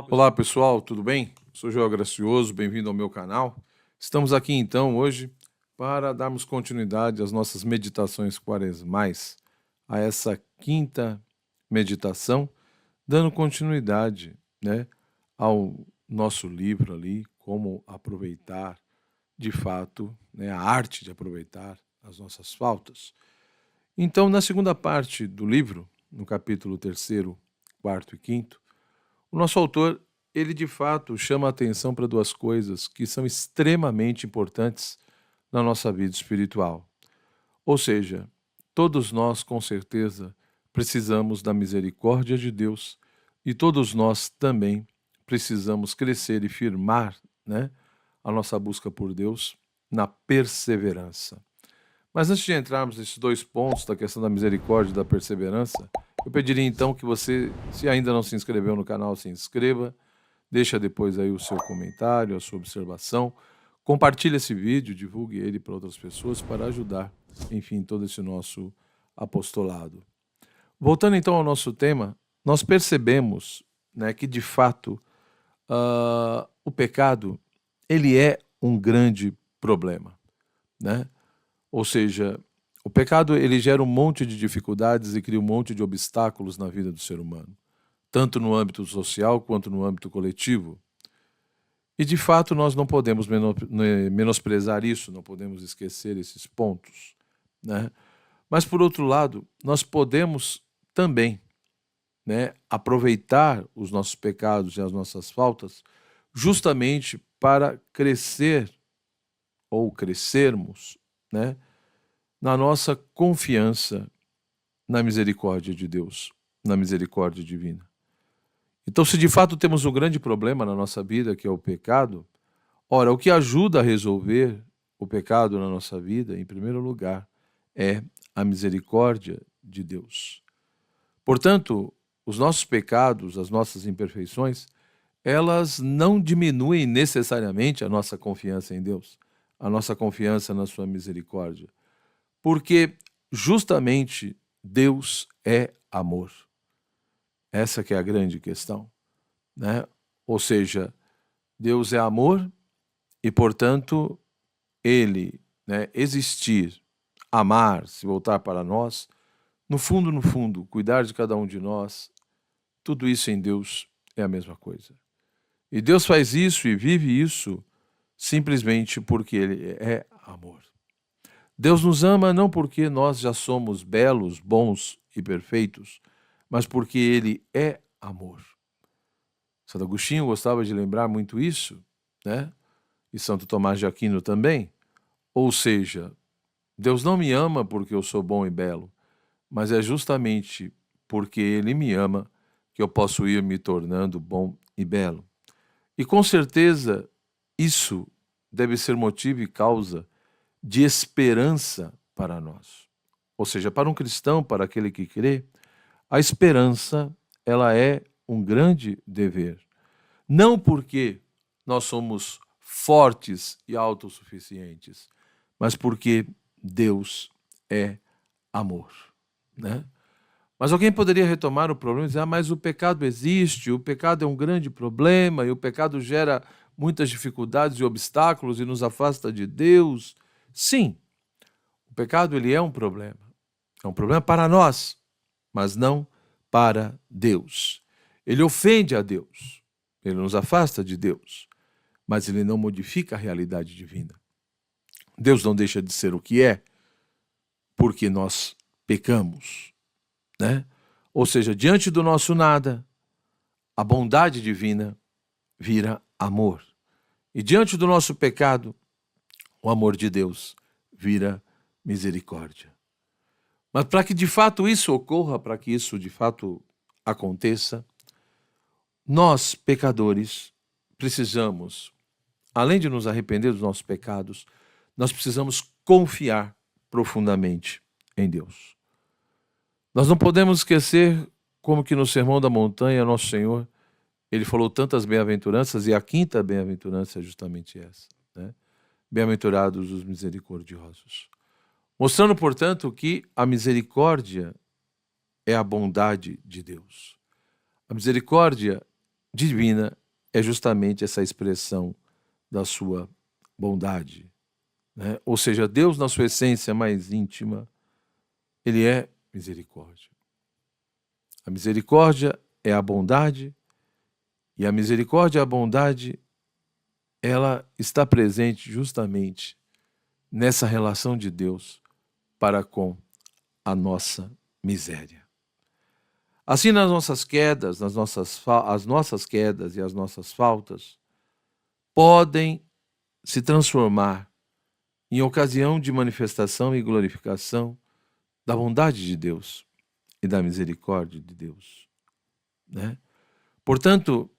Olá pessoal, tudo bem? Sou Joel Gracioso, bem-vindo ao meu canal. Estamos aqui então hoje para darmos continuidade às nossas meditações quaresmais, a essa quinta meditação, dando continuidade, ao nosso livro ali, como aproveitar de fato, a arte de aproveitar as nossas faltas. Então, na segunda parte do livro, no capítulo 3º, 4º e 5º, o nosso autor, ele de fato chama a atenção para duas coisas que são extremamente importantes na nossa vida espiritual. Ou seja, todos nós, com certeza, precisamos da misericórdia de Deus e todos nós também precisamos crescer e firmar, a nossa busca por Deus na perseverança. Mas antes de entrarmos nesses dois pontos da questão da misericórdia e da perseverança, eu pediria então que você, se ainda não se inscreveu no canal, se inscreva, deixa depois aí o seu comentário, a sua observação, compartilhe esse vídeo, divulgue ele para outras pessoas para ajudar, enfim, todo esse nosso apostolado. Voltando então ao nosso tema, nós percebemos, que de fato o pecado ele é um grande problema, Ou seja, o pecado ele gera um monte de dificuldades e cria um monte de obstáculos na vida do ser humano, tanto no âmbito social quanto no âmbito coletivo. E de fato nós não podemos menosprezar isso, não podemos esquecer esses pontos, Mas por outro lado, nós podemos também, aproveitar os nossos pecados e as nossas faltas justamente para crescer ou crescermos, na nossa confiança na misericórdia de Deus, na misericórdia divina. Então, se de fato temos um grande problema na nossa vida, que é o pecado, ora, o que ajuda a resolver o pecado na nossa vida, em primeiro lugar, é a misericórdia de Deus. Portanto, os nossos pecados, as nossas imperfeições, elas não diminuem necessariamente a nossa confiança em Deus, a nossa confiança na sua misericórdia. Porque justamente Deus é amor. Essa que é a grande questão, Ou seja, Deus é amor e, portanto, Ele, existir, amar, se voltar para nós, no fundo, cuidar de cada um de nós, tudo isso em Deus é a mesma coisa. E Deus faz isso e vive isso simplesmente porque Ele é amor. Deus nos ama não porque nós já somos belos, bons e perfeitos, mas porque Ele é amor. Santo Agostinho gostava de lembrar muito isso, E Santo Tomás de Aquino também. Ou seja, Deus não me ama porque eu sou bom e belo, mas é justamente porque Ele me ama que eu posso ir me tornando bom e belo. E com certeza isso deve ser motivo e causa de esperança para nós. Ou seja, para um cristão, para aquele que crê, a esperança, ela é um grande dever. Não porque nós somos fortes e autossuficientes, mas porque Deus é amor, Mas alguém poderia retomar o problema e dizer, mas o pecado existe, o pecado é um grande problema, e o pecado gera muitas dificuldades e obstáculos e nos afasta de Deus. Sim, o pecado ele é um problema. É um problema para nós, mas não para Deus. Ele ofende a Deus, ele nos afasta de Deus, mas ele não modifica a realidade divina. Deus não deixa de ser o que é, porque nós pecamos, Ou seja, diante do nosso nada, a bondade divina vira amor. E diante do nosso pecado, o amor de Deus vira misericórdia. Mas para que de fato isso ocorra, para que isso de fato aconteça, nós, pecadores, precisamos, além de nos arrepender dos nossos pecados, nós precisamos confiar profundamente em Deus. Nós não podemos esquecer como que no Sermão da Montanha, nosso Senhor, ele falou tantas bem-aventuranças, e a quinta bem-aventurança é justamente essa, Bem-aventurados os misericordiosos. Mostrando, portanto, que a misericórdia é a bondade de Deus. A misericórdia divina é justamente essa expressão da sua bondade, né? Ou seja, Deus, na sua essência mais íntima, ele é misericórdia. A misericórdia é a bondade, e a misericórdia e a bondade, ela está presente justamente nessa relação de Deus para com a nossa miséria. Assim, nas nossas quedas, as nossas quedas e as nossas faltas podem se transformar em ocasião de manifestação e glorificação da bondade de Deus e da misericórdia de Deus, né? Portanto,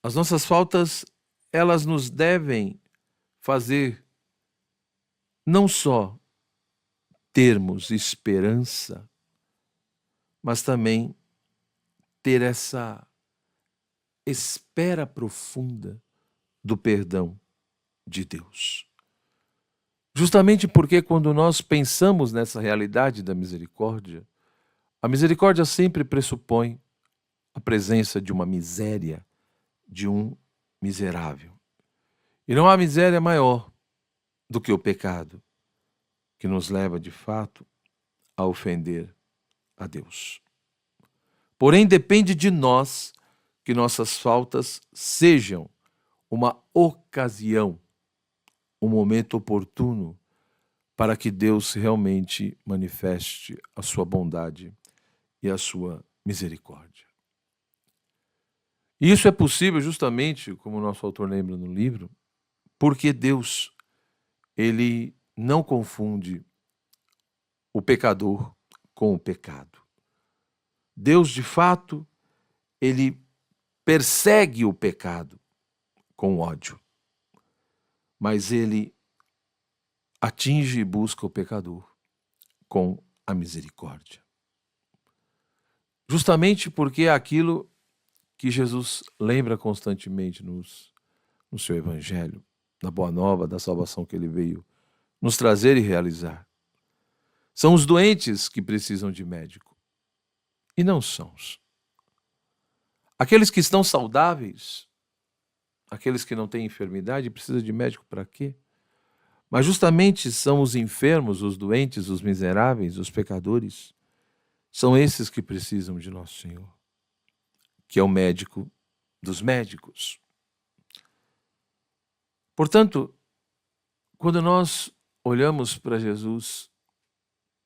as nossas faltas, elas nos devem fazer não só termos esperança, mas também ter essa espera profunda do perdão de Deus. Justamente porque quando nós pensamos nessa realidade da misericórdia, a misericórdia sempre pressupõe a presença de uma miséria, de um miserável. E não há miséria maior do que o pecado, que nos leva de fato a ofender a Deus. Porém, depende de nós que nossas faltas sejam uma ocasião, um momento oportuno para que Deus realmente manifeste a sua bondade e a sua misericórdia. E isso é possível justamente, como o nosso autor lembra no livro, porque Deus, ele não confunde o pecador com o pecado. Deus, de fato, ele persegue o pecado com ódio, mas ele atinge e busca o pecador com a misericórdia. Justamente porque é aquilo que Jesus lembra constantemente no seu evangelho, na boa nova da salvação que ele veio nos trazer e realizar. São os doentes que precisam de médico, e não sãos. Aqueles que estão saudáveis, aqueles que não têm enfermidade, precisam de médico para quê? Mas justamente são os enfermos, os doentes, os miseráveis, os pecadores, são esses que precisam de nosso Senhor, que é o médico dos médicos. Portanto, quando nós olhamos para Jesus,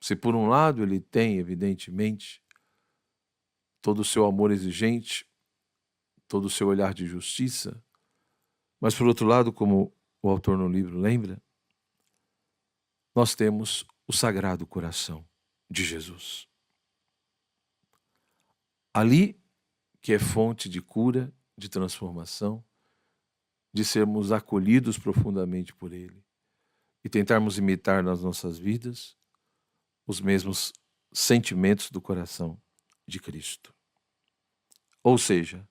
se por um lado ele tem, evidentemente, todo o seu amor exigente, todo o seu olhar de justiça, mas por outro lado, como o autor no livro lembra, nós temos o Sagrado Coração de Jesus. Ali que é fonte de cura, de transformação, de sermos acolhidos profundamente por Ele e tentarmos imitar nas nossas vidas os mesmos sentimentos do coração de Cristo. Ou seja,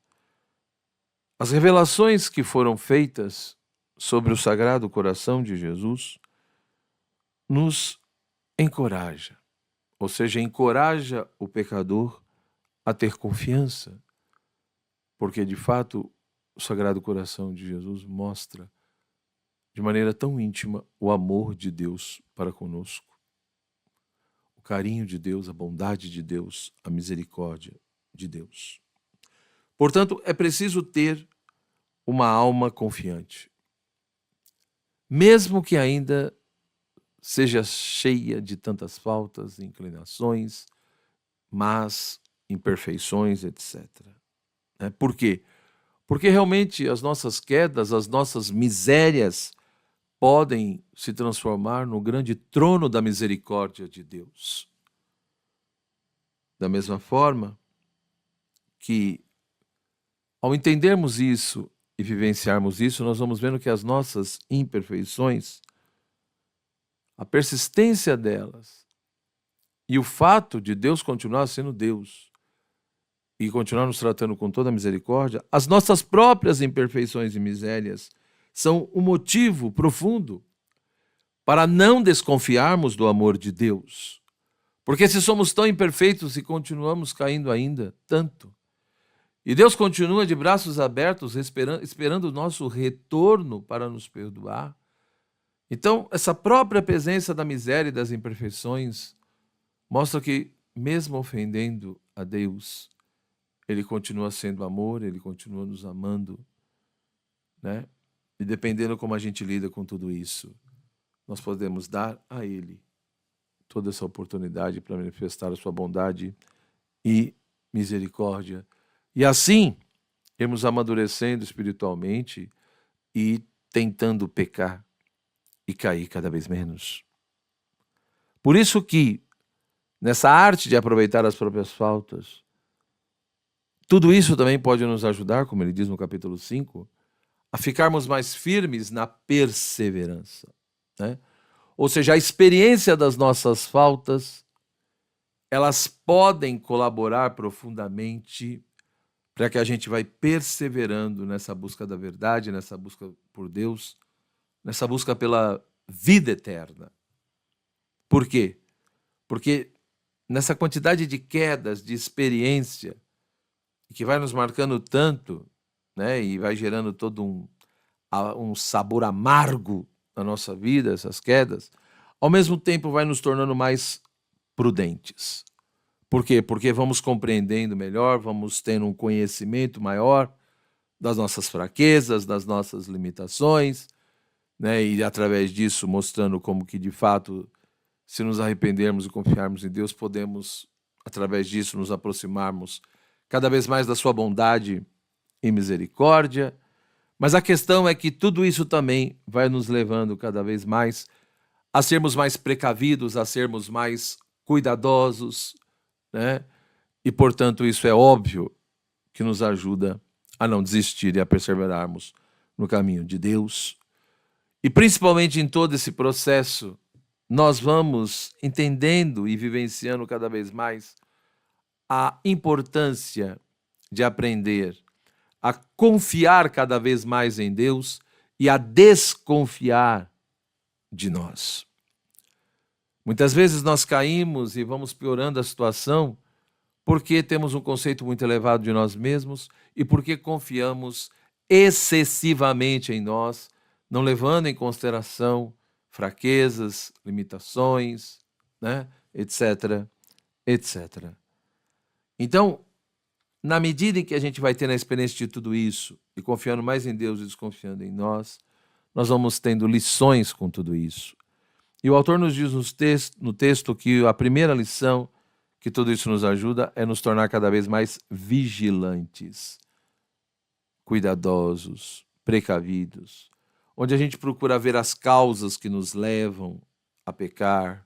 as revelações que foram feitas sobre o Sagrado Coração de Jesus nos encoraja, ou seja, encoraja o pecador a ter confiança, porque de fato o Sagrado Coração de Jesus mostra de maneira tão íntima o amor de Deus para conosco, o carinho de Deus, a bondade de Deus, a misericórdia de Deus. Portanto, é preciso ter uma alma confiante, mesmo que ainda seja cheia de tantas faltas, inclinações, más, imperfeições, etc. Por quê? Porque realmente as nossas quedas, as nossas misérias podem se transformar no grande trono da misericórdia de Deus. Da mesma forma que, ao entendermos isso e vivenciarmos isso, nós vamos vendo que as nossas imperfeições, a persistência delas e o fato de Deus continuar sendo Deus e continuar nos tratando com toda a misericórdia, as nossas próprias imperfeições e misérias são um motivo profundo para não desconfiarmos do amor de Deus. Porque se somos tão imperfeitos e continuamos caindo ainda tanto, E Deus continua de braços abertos, esperando o nosso retorno para nos perdoar. Então, essa própria presença da miséria e das imperfeições mostra que, mesmo ofendendo a Deus, Ele continua sendo amor, Ele continua nos amando, né? E dependendo como a gente lida com tudo isso, nós podemos dar a Ele toda essa oportunidade para manifestar a sua bondade e misericórdia. E assim, irmos amadurecendo espiritualmente e tentando pecar e cair cada vez menos. Por isso que, nessa arte de aproveitar as próprias faltas, tudo isso também pode nos ajudar, como ele diz no capítulo 5, a ficarmos mais firmes na perseverança, né? Ou seja, a experiência das nossas faltas, elas podem colaborar profundamente para que a gente vai perseverando nessa busca da verdade, nessa busca por Deus, nessa busca pela vida eterna. Por quê? Porque nessa quantidade de quedas, de experiência, que vai nos marcando tanto, né, e vai gerando todo um sabor amargo na nossa vida, essas quedas, ao mesmo tempo vai nos tornando mais prudentes. Por quê? Porque vamos compreendendo melhor, vamos tendo um conhecimento maior das nossas fraquezas, das nossas limitações, né? E através disso mostrando como que de fato, se nos arrependermos e confiarmos em Deus, podemos, através disso, nos aproximarmos cada vez mais da sua bondade e misericórdia. Mas a questão é que tudo isso também vai nos levando cada vez mais a sermos mais precavidos, a sermos mais cuidadosos, né? E, portanto, isso é óbvio que nos ajuda a não desistir e a perseverarmos no caminho de Deus. E, principalmente em todo esse processo, nós vamos entendendo e vivenciando cada vez mais a importância de aprender a confiar cada vez mais em Deus e a desconfiar de nós. Muitas vezes nós caímos e vamos piorando a situação porque temos um conceito muito elevado de nós mesmos e porque confiamos excessivamente em nós, não levando em consideração fraquezas, limitações, né, etc, etc. Então, na medida em que a gente vai tendo a experiência de tudo isso e confiando mais em Deus e desconfiando em nós, nós vamos tendo lições com tudo isso. E o autor nos diz no texto que a primeira lição que tudo isso nos ajuda é nos tornar cada vez mais vigilantes, cuidadosos, precavidos, onde a gente procura ver as causas que nos levam a pecar,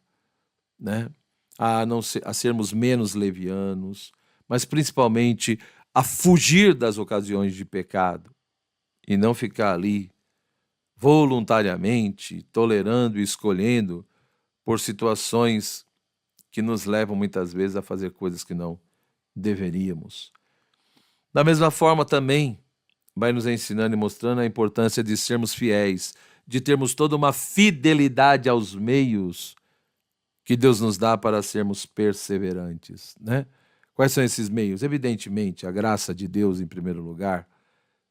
né? A sermos menos levianos, mas principalmente a fugir das ocasiões de pecado e não ficar ali voluntariamente tolerando e escolhendo por situações que nos levam muitas vezes a fazer coisas que não deveríamos. Da mesma forma também vai nos ensinando e mostrando a importância de sermos fiéis, de termos toda uma fidelidade aos meios que Deus nos dá para sermos perseverantes, né? Quais são esses meios? Evidentemente, a graça de Deus em primeiro lugar,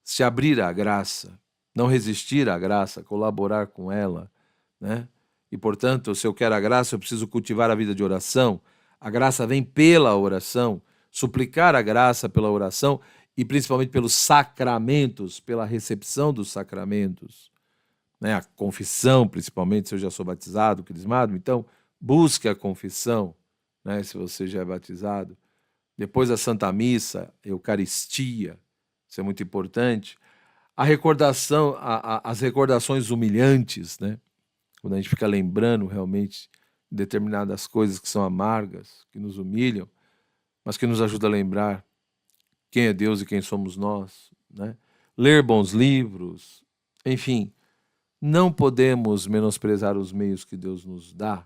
se abrir à graça, não resistir à graça, colaborar com ela, né? E, portanto, se eu quero a graça, eu preciso cultivar a vida de oração. A graça vem pela oração, suplicar a graça pela oração e principalmente pelos sacramentos, pela recepção dos sacramentos, né? A confissão, principalmente, se eu já sou batizado, crismado, então busque a confissão, né? Se você já é batizado. Depois a Santa Missa, a Eucaristia, isso é muito importante. A recordação, as recordações humilhantes, né? Quando a gente fica lembrando realmente determinadas coisas que são amargas, que nos humilham, mas que nos ajuda a lembrar quem é Deus e quem somos nós, né? Ler bons livros, enfim, não podemos menosprezar os meios que Deus nos dá,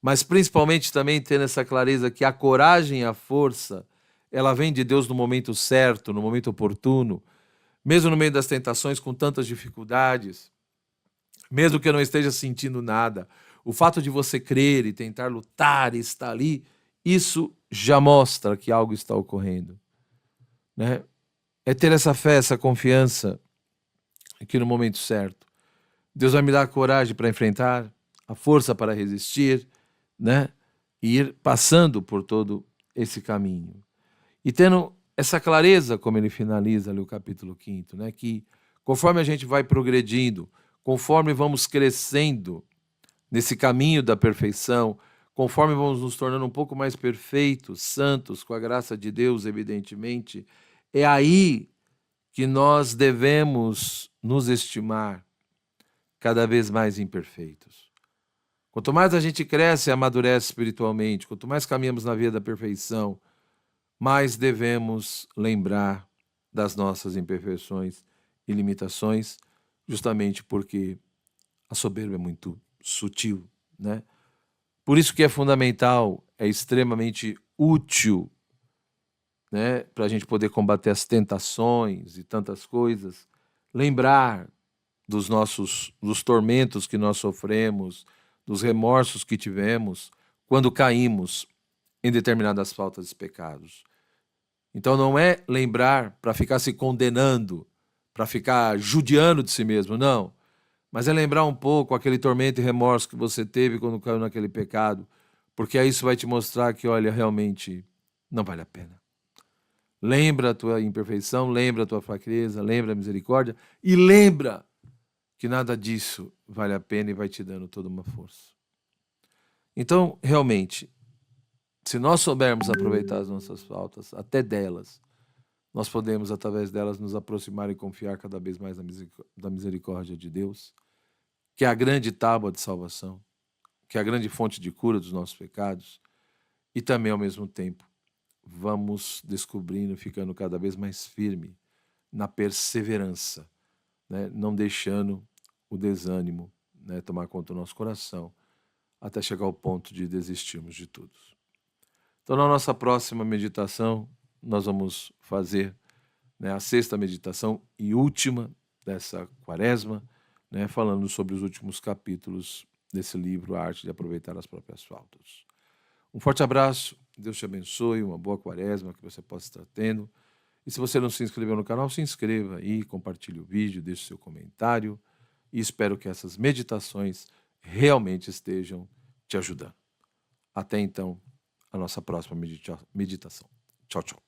mas principalmente também ter essa clareza que a coragem e a força, ela vem de Deus no momento certo, no momento oportuno, mesmo no meio das tentações, com tantas dificuldades, mesmo que eu não esteja sentindo nada, o fato de você crer e tentar lutar e estar ali, isso já mostra que algo está ocorrendo, né? É ter essa fé, essa confiança que no momento certo Deus vai me dar a coragem para enfrentar, a força para resistir, né? E ir passando por todo esse caminho. E tendo essa clareza, como ele finaliza ali o capítulo 5º, né? Que conforme a gente vai progredindo, conforme vamos crescendo nesse caminho da perfeição, conforme vamos nos tornando um pouco mais perfeitos, santos, com a graça de Deus, evidentemente, é aí que nós devemos nos estimar cada vez mais imperfeitos. Quanto mais a gente cresce e amadurece espiritualmente, quanto mais caminhamos na via da perfeição, mais devemos lembrar das nossas imperfeições e limitações, justamente porque a soberba é muito sutil, né? Por isso que é fundamental, é extremamente útil, né, para a gente poder combater as tentações e tantas coisas, lembrar dos tormentos que nós sofremos, dos remorsos que tivemos quando caímos em determinadas faltas e pecados. Então não é lembrar para ficar se condenando, para ficar judiando de si mesmo, não. Mas é lembrar um pouco aquele tormento e remorso que você teve quando caiu naquele pecado, porque aí isso vai te mostrar que, olha, realmente não vale a pena. Lembra a tua imperfeição, lembra a tua fraqueza, lembra a misericórdia e lembra que nada disso vale a pena e vai te dando toda uma força. Então, realmente, se nós soubermos aproveitar as nossas faltas, até delas, nós podemos, através delas, nos aproximar e confiar cada vez mais da misericórdia de Deus, que é a grande tábua de salvação, que é a grande fonte de cura dos nossos pecados, e também, ao mesmo tempo, vamos descobrindo, ficando cada vez mais firme na perseverança, né? Não deixando o desânimo, né, tomar conta do nosso coração, até chegar ao ponto de desistirmos de tudo. Então, na nossa próxima meditação, nós vamos fazer, né, a sexta meditação e última dessa quaresma, né, falando sobre os últimos capítulos desse livro, A Arte de Aproveitar as Próprias Faltas. Um forte abraço, Deus te abençoe, uma boa quaresma que você possa estar tendo. E se você não se inscreveu no canal, se inscreva aí, compartilhe o vídeo, deixe seu comentário. E espero que essas meditações realmente estejam te ajudando. Até então, a nossa próxima meditação. Tchau, tchau.